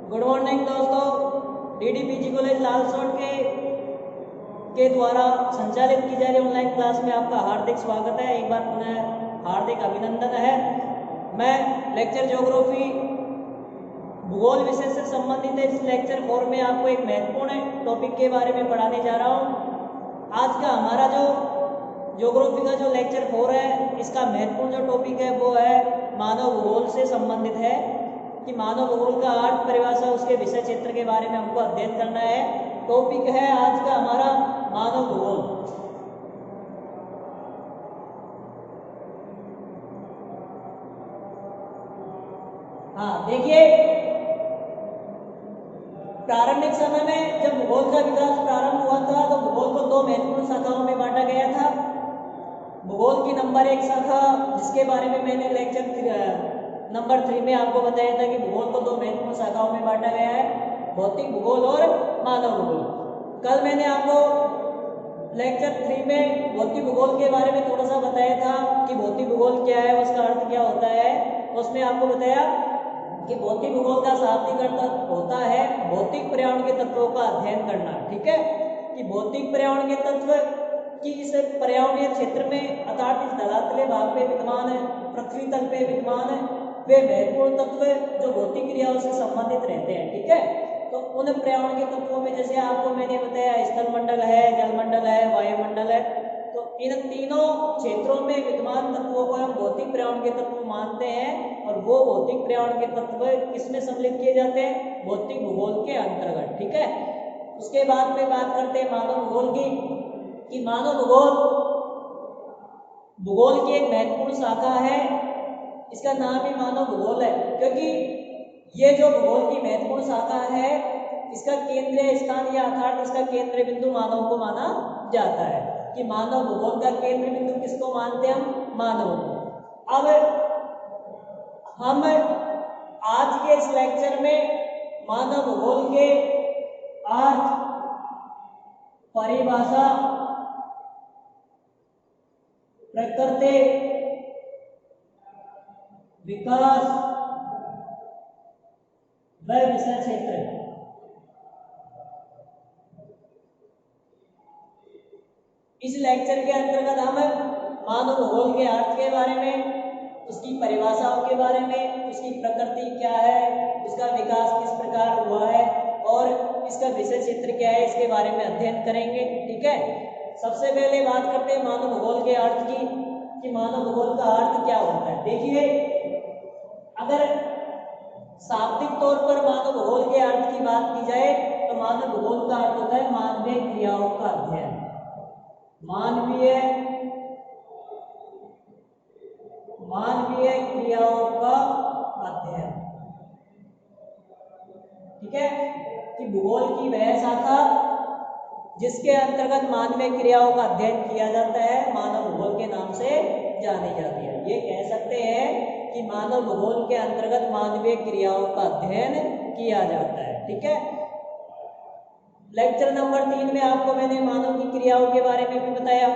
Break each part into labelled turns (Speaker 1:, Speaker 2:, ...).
Speaker 1: Good morning दोस्तों। डीडीपीजी college Lalsot के द्वारा संचालित की जा रही ऑनलाइन क्लास में आपका हार्दिक स्वागत है। एक बार पुनः हार्दिक अभिनंदन है। मैं लेक्चर ज्योग्राफी भूगोल विषय से संबंधित है। इस लेक्चर 4 में आपको एक महत्वपूर्ण टॉपिक के बारे में पढ़ाने जा रहा हूँ। आज का हमारा जो ज्योग्राफी का जो लेक्चर 4 है, इसका महत्वपूर्ण जो टॉपिक है वो है मानव भूगोल से संबंधित है कि मानव भूगोल का अर्थ, परिभाषा, उसके विषय क्षेत्र के बारे में हमको अध्ययन करना है। टॉपिक है आज का हमारा मानव भूगोल। हाँ, देखिए, प्रारंभिक समय में जब भूगोल का विकास प्रारंभ हुआ था तो भूगोल को दो महत्वपूर्ण शाखाओं में बांटा गया था। भूगोल की नंबर 1 शाखा, जिसके बारे में मैंने लेक्चर नंबर 3 में आपको बताया था कि भूगोल को दो महत्वपूर्ण शाखाओं में बांटा गया है, भौतिक भूगोल और मानव भूगोल। कल मैंने आपको लेक्चर 3 में भौतिक भूगोल के बारे में थोड़ा सा बताया था कि भौतिक भूगोल क्या है, उसका अर्थ क्या होता है। तो उसमें आपको बताया कि भौतिक भूगोल का शाब्दिक अर्थ होता है भौतिक पर्यावरण के तत्वों का अध्ययन करना। ठीक है, कि भौतिक पर्यावरण के तत्व कि इस पर्यावरणीय क्षेत्र में अर्थात इस धरातलीय भाग में विद्यमान है, पृथ्वी तल पे विद्यमान है, वे महत्वपूर्ण तत्व जो भौतिक क्रियाओं से संबंधित रहते हैं। ठीक है, तो उन पर्यावरण के तत्वों में जैसे आपको मैंने बताया स्थल मंडल है, जलमंडल है, वायुमंडल है। तो इन तीनों क्षेत्रों में विद्यमान तत्वों को हम भौतिक पर्यावरण के तत्व मानते हैं और वो भौतिक पर्यावरण के तत्व किसमें सम्मिलित किए जाते हैं? भौतिक भूगोल के अंतर्गत। ठीक है, उसके बाद में बात करते हैं मानव भूगोल की कि मानव भूगोल की एक महत्वपूर्ण शाखा है। इसका नाम ही मानव भूगोल है क्योंकि ये जो भूगोल की महत्वपूर्ण शाखा है, इसका केंद्रीय स्थान या अर्थात इसका केंद्र बिंदु मानव को माना जाता है कि मानव भूगोल का केंद्र बिंदु किसको मानते हैं? हम मानव को। अब हम आज के इस लेक्चर में मानव भूगोल के अर्थ, परिभाषा, प्रकृति, विकास व विषय क्षेत्र, इस लेक्चर के अंतर्गत हम मानव भूगोल के अर्थ के बारे में, उसकी परिभाषाओं के बारे में, उसकी प्रकृति क्या है, उसका विकास किस प्रकार हुआ है और इसका विषय क्षेत्र क्या है, इसके बारे में अध्ययन करेंगे। ठीक है, सबसे पहले बात करते हैं मानव भूगोल के अर्थ की कि मानव भूगोल का अर्थ क्या होता है। देखिए, अगर शाब्दिक तौर पर मानव भूगोल के अर्थ की बात की जाए तो मानव भूगोल का अर्थ होता है मानवीय क्रियाओं का अध्ययन। मानवीय क्रियाओं का अध्ययन। ठीक है, कि भूगोल की वह शाखा जिसके अंतर्गत मानवीय क्रियाओं का अध्ययन किया जाता है मानव भूगोल के नाम से जानी जाती है। ये कह सकते हैं कि मानव भूगोल के अंतर्गत मानवीय क्रियाओं का अध्ययन किया जाता है। ठीक है, लेक्चर नंबर 3 में आपको मैंने मानव की क्रियाओं के बारे में भी बताया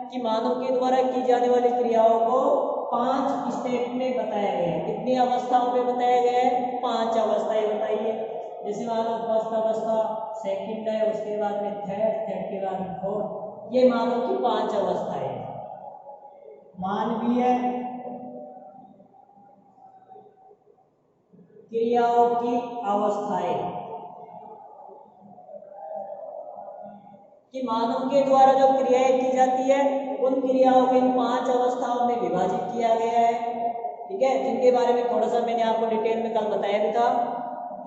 Speaker 1: कि मानव के द्वारा की जाने वाली क्रियाओं को 5 स्टेप में बताया गया है। कितनी अवस्थाओं में बताया गया है? 5 अवस्थाएं बताइए। जैसे मानव फर्स्ट अवस्था, सेकंड है, उसके बाद में थर्ड के बाद में फोर्थ। ये मानव की 5 अवस्थाएं, मानवीय क्रियाओं की अवस्थाएं, कि मानव के द्वारा जो क्रियाएं की जाती है उन क्रियाओं को इन 5 अवस्थाओं में विभाजित किया गया है। ठीक है, जिनके बारे में थोड़ा सा मैंने आपको डिटेल में कल बताया भी था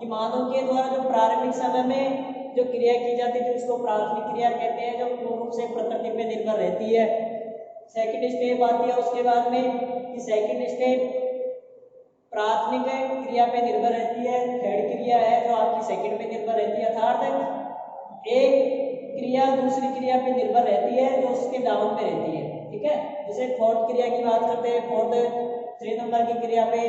Speaker 1: कि मानव के द्वारा जो प्रारंभिक समय में जो क्रिया की जाती थी उसको प्राथमिक क्रिया कहते हैं, जो पूर्ण रूप से प्रकृति पे निर्भर रहती है। सेकंड स्टेप आती है उसके बाद में कि सेकंड स्टेप प्राथमिक क्रिया पे निर्भर रहती है। थर्ड क्रिया है जो आपकी सेकंड पे निर्भर रहती है, अर्थात एक क्रिया दूसरी क्रिया पे निर्भर रहती है जो उसके डाउन पे रहती है। ठीक है, जैसे फोर्थ क्रिया की बात करते हैं, फोर्थ 3 नंबर की क्रिया पे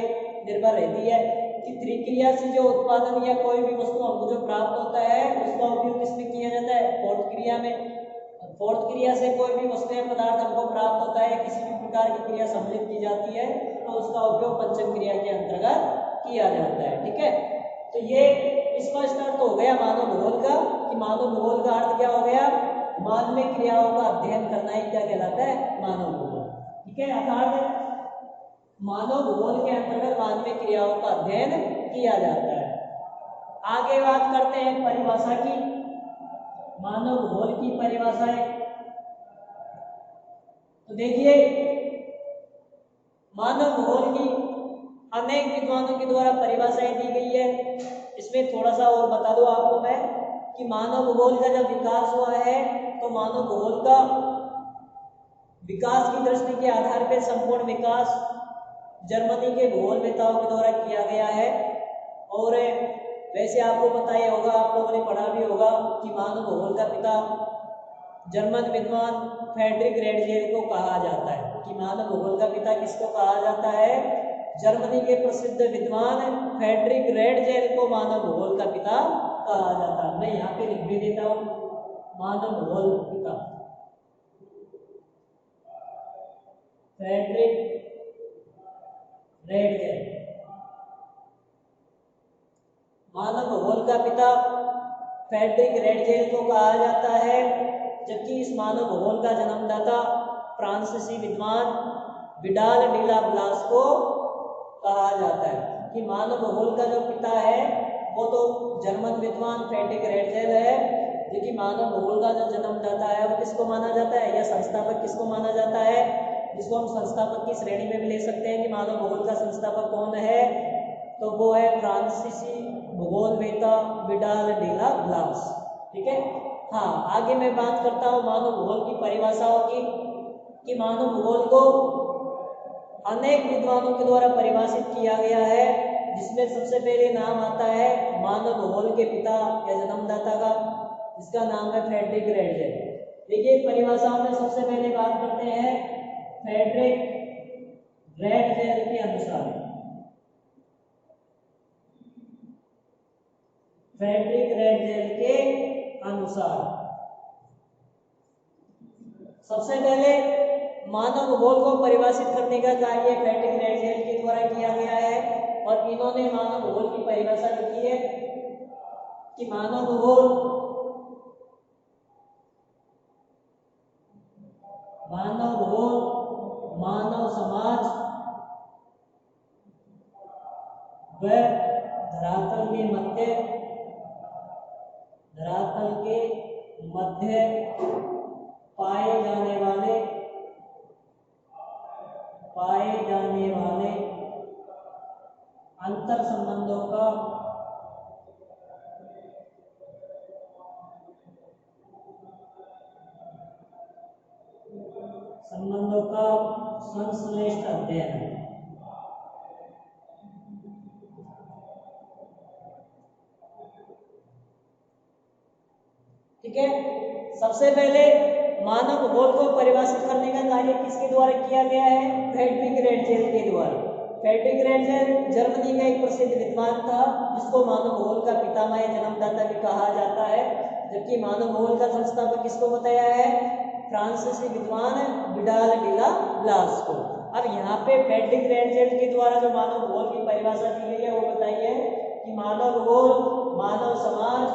Speaker 1: निर्भर रहती है कि 3 क्रिया से जो उत्पादन या कोई भी वस्तु हमको जो प्राप्त होता है उसका उपयोग किसमें किया जाता है? फोर्थ क्रिया में। फोर्थ क्रिया से कोई भी वस्तु या पदार्थ हमको प्राप्त होता है, किसी भी प्रकार की क्रिया सम्मिलित की जाती है तो उसका उपयोग पंचम क्रिया के अंतर्गत किया जाता है। ठीक है, तो ये स्पष्ट अर्थ हो गया मानव भूगोल का कि मानव भूगोल का अर्थ क्या हो गया, मानवीय क्रियाओं का अध्ययन करना ही क्या कहलाता है, मानव भूगोल। ठीक है, अर्थात मानव भूगोल के अंतर्गत मानवीय क्रियाओं का अध्ययन किया जाता है। आगे बात करते हैं परिभाषा की, मानव भूगोल की परिभाषाएं। तो देखिए मानव भूगोल की अनेक विद्वानों के द्वारा परिभाषाएं दी गई है। इसमें थोड़ा सा और बता दूं आपको मैं कि मानव भूगोल का जब विकास हुआ है तो मानव भूगोल का विकास की दृष्टि के आधार पर संपूर्ण विकास जर्मनी के भूगोलवेताओं के द्वारा किया गया है। और वैसे आपको पता ही होगा, आप लोगों ने पढ़ा भी होगा कि मानव भूगोल का पिता जर्मन विद्वान फ्रेडरिक रेडजेल को कहा जाता है। कि मानव भूगोल का पिता किसको कहा जाता है, जर्मनी के प्रसिद्ध विद्वान फ्रेडरिक रेडजेल को मानव भूगोल का पिता कहा जाता है। मैं यहाँ पे लिख भी देता हूँ, मानव भूगोल पिता फ्रेडरिक रेडजेल। मानव भूगोल का पिता फ्रेडरिक रेडजेल को कहा जाता है, जबकि इस मानव भूगोल का जन्मदाता फ्रांसीसी विद्वान विडाल डी ला ब्लास को कहा जाता है। कि मानव भूगोल का जो पिता है वो तो जर्मन विद्वान फ्रेडरिक रेडजेल है, जबकि मानव भूगोल का जो जन्मदाता है वो किसको माना जाता है, या संस्थापक किसको माना जाता है, जिसको हम संस्थापक की श्रेणी में भी ले सकते हैं कि मानव भूगोल का संस्थापक कौन है, तो वो है फ्रांसीसी भूगोलवेता विडाल डी ला ब्लास। ठीक है, हाँ आगे मैं बात करता हूँ मानव भूगोल की परिभाषाओं की। कि मानव भूगोल को अनेक विद्वानों के द्वारा परिभाषित किया गया है, जिसमें सबसे पहले नाम आता है मानव भूगोल के पिता या जन्मदाता का, जिसका नाम है फ्रेडरिक रेडजेल। देखिए परिभाषाओं में सबसे पहले बात करते हैं फ्रेडरिक रेडजेल के अनुसार। फ्रेडरिक रेडजेल के अनुसार सबसे पहले मानव भूगोल को परिभाषित करने का कार्य फ्रेडरिक रेडजेल के द्वारा किया गया है। और इन्होंने मानव भूगोल की परिभाषा लिखी है कि मानव भूगोल मानव समाज व धरातल के मध्य पाए जाने वाले अंतर संबंधों का संश्लिष्ट अध्ययन है। ठीक है, सबसे पहले मानव भूगोल को परिभाषित करने का कार्य किसके द्वारा किया गया है, फ्रेडरिक रेडजेल के द्वारा। फ्रेडरिक रेडजेल जर्मनी का एक प्रसिद्ध विद्वान था, जिसको मानव भूगोल का पितामह जन्मदाता भी कहा जाता है, जबकि मानव भूगोल का संस्थापक किसको बताया है, फ्रांसीसी विद्वान विडाल डी ला ब्लास को। अब यहाँ पे फ्रेडरिक रेडजेल के द्वारा जो मानव भूगोल की परिभाषा दी गई है वो बताइए कि मानव भूगोल मानव समाज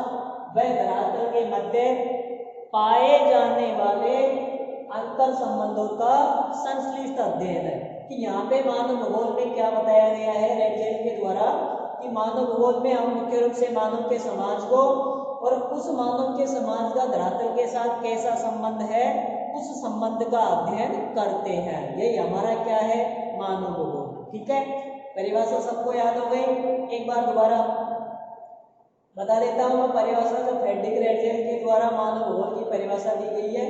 Speaker 1: व धरातल के मध्य पाए जाने वाले अंतर संबंधों का संश्लिष्ट अध्ययन है। कि यहाँ पे मानव भूगोल में क्या बताया गया है रेडजेल के द्वारा कि मानव भूगोल में हम मुख्य रूप से मानव के समाज को और उस मानव के समाज का धरातल के साथ कैसा संबंध है उस संबंध का अध्ययन करते हैं। यही हमारा क्या है, मानव भूगोल। ठीक है, परिभाषा सबको याद हो गई, एक बार दोबारा बता देता हूँ मैं परिभाषा। जो फ्रेडरिक रेडजेल के द्वारा मानव भूगोल की परिभाषा दी गई है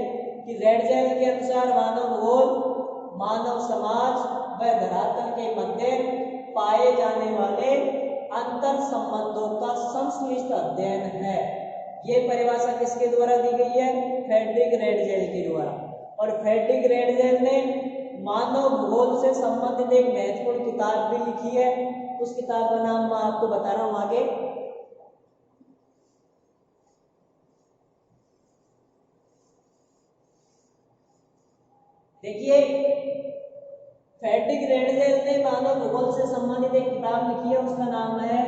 Speaker 1: कि रेडजेल के अनुसार मानव भूगोल मानव समाज व धरातल के मध्य पाए जाने वाले अंतर संबंधों का संश्लिष्ट अध्ययन है। ये परिभाषा किसके द्वारा दी गई है, फ्रेडरिक रेडजेल के द्वारा। और फ्रेडरिक रेडजेल ने मानव भूगोल से संबंधित एक महत्वपूर्ण किताब भी लिखी है, उस किताब का नाम मैं आपको बता रहा हूँ आगे। देखिए फ्रेडरिक रेडजेल ने मानव भूगोल से संबंधित एक किताब लिखी है, उसका नाम है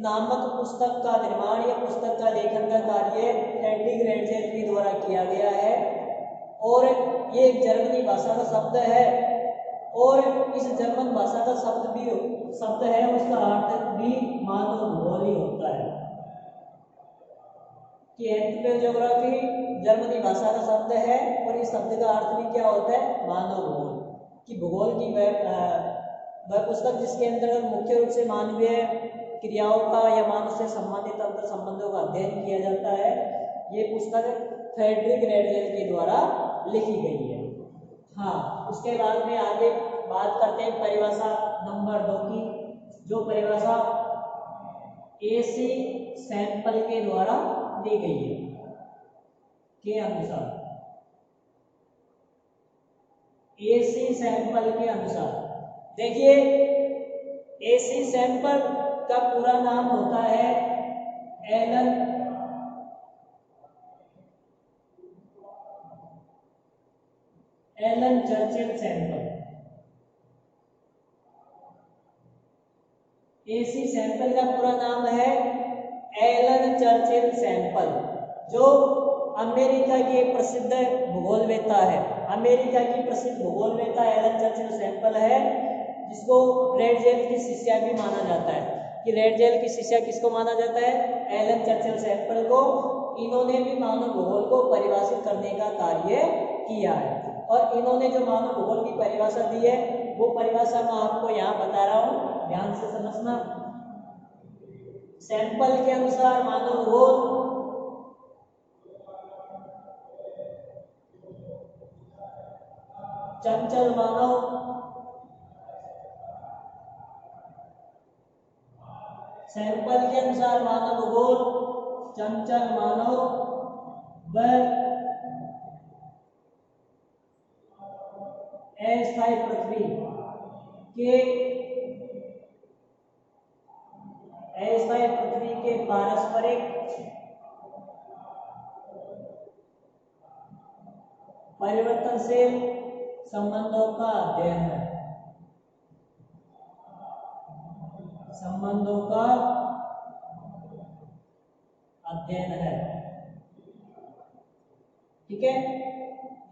Speaker 1: नामक पुस्तक का निर्माण या पुस्तक का लेखन का कार्य फ्रेडरिक रेडजेल के द्वारा किया गया है। और ये एक जर्मनी भाषा का शब्द है और इस जर्मन भाषा का शब्द है, उसका अर्थ भी मानव भूगोल ही होता है। कि एंथ्रोपोलॉजी ज्योग्राफी जर्मनी भाषा का शब्द है और इस शब्द का अर्थ भी क्या होता है, मानव भूगोल। कि भूगोल की वह पुस्तक जिसके अंतर्गत मुख्य रूप से मानवीय क्रियाओं का या मानव से संबंधित अंतर संबंधों का अध्ययन किया जाता है, ये पुस्तक फ्रेडरिक रेडजेल के द्वारा लिखी गई है। हाँ, उसके बाद में आगे बात करते हैं परिभाषा नंबर 2 की, जो परिभाषा एसी सैंपल के द्वारा दी गई है। के अनुसार एसी सैंपल के अनुसार, देखिए एसी सैंपल का पूरा नाम होता है Ellen Churchill Semple. EC Semple का पूरा नाम है एलन चर्चिल सैंपल, जो अमेरिका के प्रसिद्ध भूगोलवेत्ता है। अमेरिका की प्रसिद्ध भूगोलवेत्ता एलन चर्चिल सैंपल है, जिसको रेडजेल की शिष्या भी माना जाता है। कि रेडजेल की शिष्या किसको माना जाता है, एलन चर्चिल सैंपल को। इन्होंने भी मानव भूगोल को परिभाषित करने का कार्य किया है। और इन्होंने जो मानव भूगोल की परिभाषा दी है, वो परिभाषा मैं आपको यहाँ बता रहा हूँ, ध्यान से समझना। सैंपल के अनुसार मानव भूगोल चंचल मानव, सैंपल के अनुसार मानव भूगोल चंचल मानव व अस्थायी पृथ्वी के पारस्परिक परिवर्तनशील संबंधों का अध्ययन है। संबंधों का अध्ययन है, ठीक है।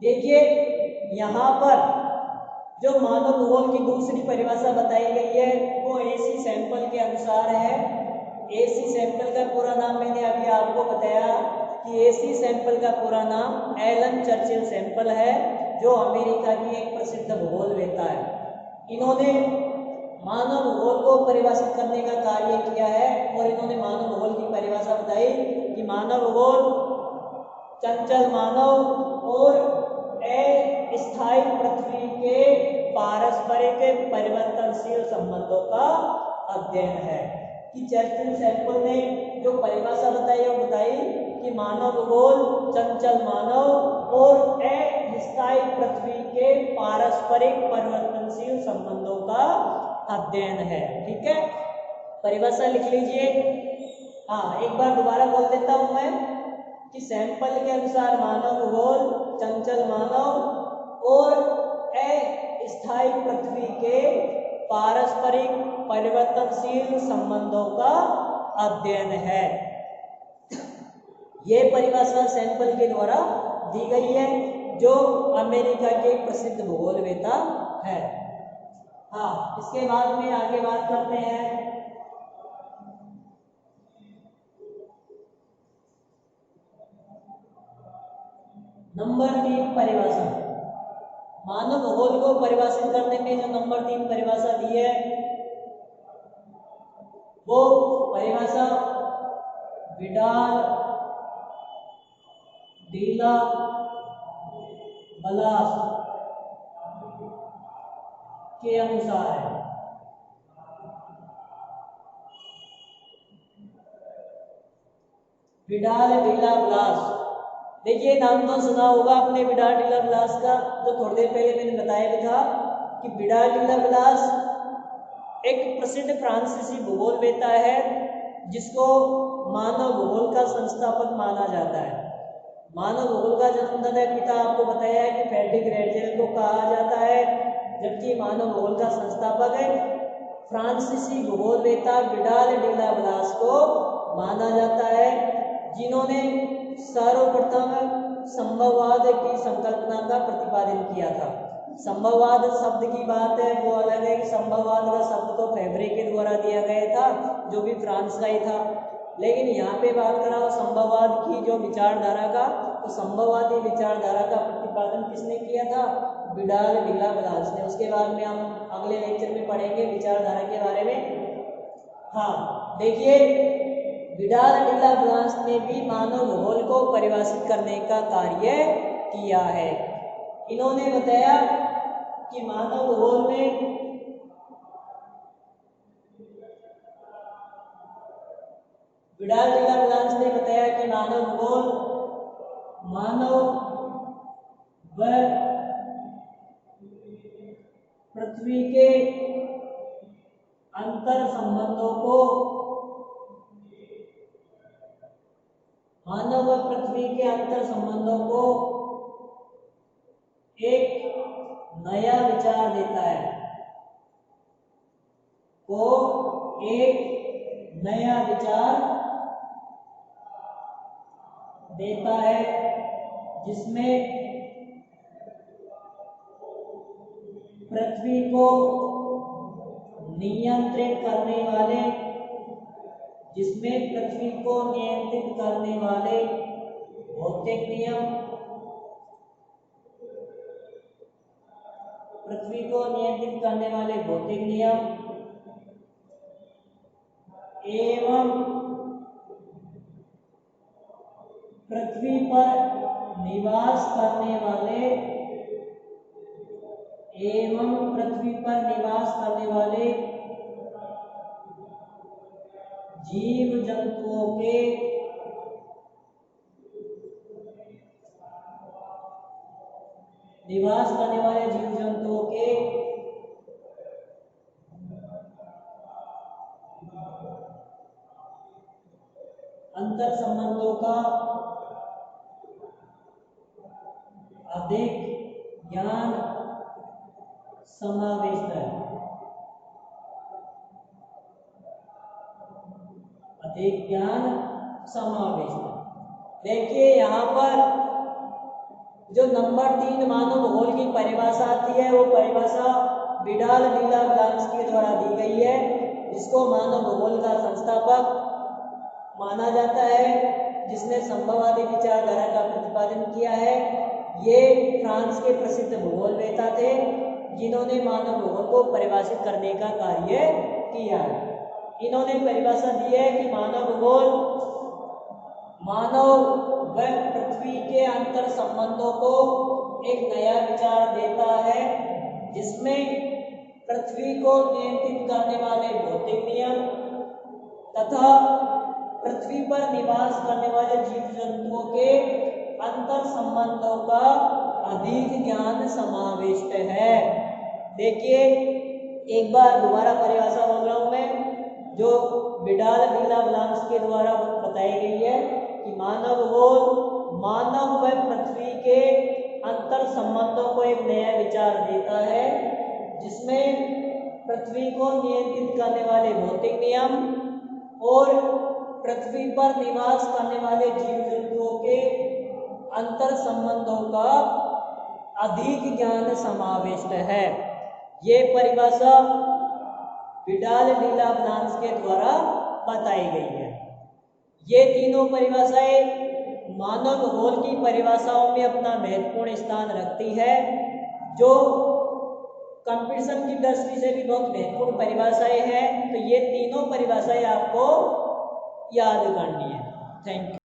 Speaker 1: देखिए यहाँ पर जो मानव भूगोल की दूसरी परिभाषा बताई गई है, वो एसी सैंपल के अनुसार है। एसी सैंपल का पूरा नाम मैंने अभी आपको बताया कि एसी सैंपल का पूरा नाम एलन चर्चिल सैंपल है, जो अमेरिका की एक प्रसिद्ध भूगोलवेत्ता है। इन्होंने मानव भूगोल को परिभाषित करने का कार्य किया है और इन्होंने मानव भूगोल की परिभाषा बताई कि मानव भूगोल चंचल मानव और अस्थायी पृथ्वी के पारस्परिक परिवर्तनशील संबंधों का अध्ययन है। कि चर्चिल सैंपल ने जो परिभाषा बताई वो बताई कि मानव भूगोल चंचल मानव और अस्थायी पृथ्वी के पारस्परिक परिवर्तनशील संबंधों का अध्ययन है, ठीक है। परिभाषा लिख लीजिए। हाँ, एक बार दोबारा बोल देता हूं मैं कि सैंपल के अनुसार मानव भूगोल चंचल मानव और अस्थायी पृथ्वी के पारस्परिक परिवर्तनशील संबंधों का अध्ययन है। ये परिभाषा सैंपल के द्वारा दी गई है, जो अमेरिका के प्रसिद्ध भूगोलवेत्ता है। हाँ, इसके बाद में आगे बात करते हैं नंबर 3 परिभाषा। मानव भूगोल को परिभाषित करने में जो नंबर 3 परिभाषा दी है, वो परिभाषा विडाल डीला बलास के अनुसार है। विडाल डीला बलास, देखिए नाम तो सुना होगा आपने विडाल डीला बलास का, जो थोड़ी देर पहले मैंने बताया भी था कि विडाल डीला बलास एक प्रसिद्ध फ्रांसीसी भूगोलवेत्ता है, जिसको मानव भूगोल का संस्थापक माना जाता है। मानव भूगोल का जन्मदाता पिता आपको बताया है कि फ्रेडरिक रेडजेल को कहा जाता है, जबकि मानव भूगोल का संस्थापक फ्रांसीसी भूगोलवेत्ता विडाल डिला ब्लास को माना जाता है, जिन्होंने सर्वप्रथम संभववाद की संकल्पना का प्रतिपादन किया था। संभववाद शब्द की बात है वो अलग है कि संभववाद का शब्द तो फेब्रे के द्वारा दिया गया था, जो भी फ्रांस का ही था, लेकिन यहाँ पे बात करा संभववाद की जो विचारधारा का, तो संभववादी विचारधारा का प्रतिपादन किसने किया था? विडाल डिला ब्लास ने। उसके बाद में हम अगले लेक्चर में पढ़ेंगे विचारधारा के बारे में। हाँ देखिए, विडाल डिला ब्लास ने भी मानव भूगोल को परिभाषित करने का कार्य किया है। इन्होंने बताया कि मानव भूगोल में विडाल डिला ब्लास ने बताया कि मानव भूगोल मानव व पृथ्वी के अंतर संबंधों को एक नया विचार देता है, जिसमें पृथ्वी को नियंत्रित करने वाले भौतिक नियम एवं पृथ्वी पर निवास करने वाले जीव जंतुओं के अंतर संबंधों का अधिक ज्ञान समाविष्ट है। देखिए यहाँ पर जो नंबर 3 मानव भूगोल की परिभाषा आती है, वो परिभाषा विडाल डिला ब्लास के द्वारा दी गई है, जिसको मानव भूगोल का संस्थापक माना जाता है, जिसने संभववादी विचारधारा का प्रतिपादन किया है। ये फ्रांस के प्रसिद्ध भूगोलवेत्ता थे, जिन्होंने मानव भूगोल को परिभाषित करने का कार्य किया है। इन्होंने परिभाषा दी है कि मानव भूगोल मानव व पृथ्वी के अंतर संबंधों को एक नया विचार देता है, जिसमें पृथ्वी को नियंत्रित करने वाले भौतिक नियम तथा पृथ्वी पर निवास करने वाले जीव जंतुओं के अंतर संबंधों का अधिक ज्ञान समाविष्ट है। देखिए एक बार दोबारा परिभाषा बोल रहा हूं मैं, जो विडाल डिला ब्लास के द्वारा बताई गई है कि मानव भूगोल मानव व पृथ्वी के अंतर संबंधों को एक नया विचार देता है, जिसमें पृथ्वी को नियंत्रित करने वाले भौतिक नियम और पृथ्वी पर निवास करने वाले जीव जंतुओं के अंतर संबंधों का अधिक ज्ञान समाविष्ट है। ये परिभाषा विडाल डिला ब्लास के द्वारा बताई गई है। ये तीनों परिभाषाएं मानव भूगोल की परिभाषाओं में अपना महत्वपूर्ण स्थान रखती है, जो कंपटीशन की दृष्टि से भी बहुत महत्वपूर्ण परिभाषाएं हैं। तो ये तीनों परिभाषाएं आपको याद करनी है। Thank you.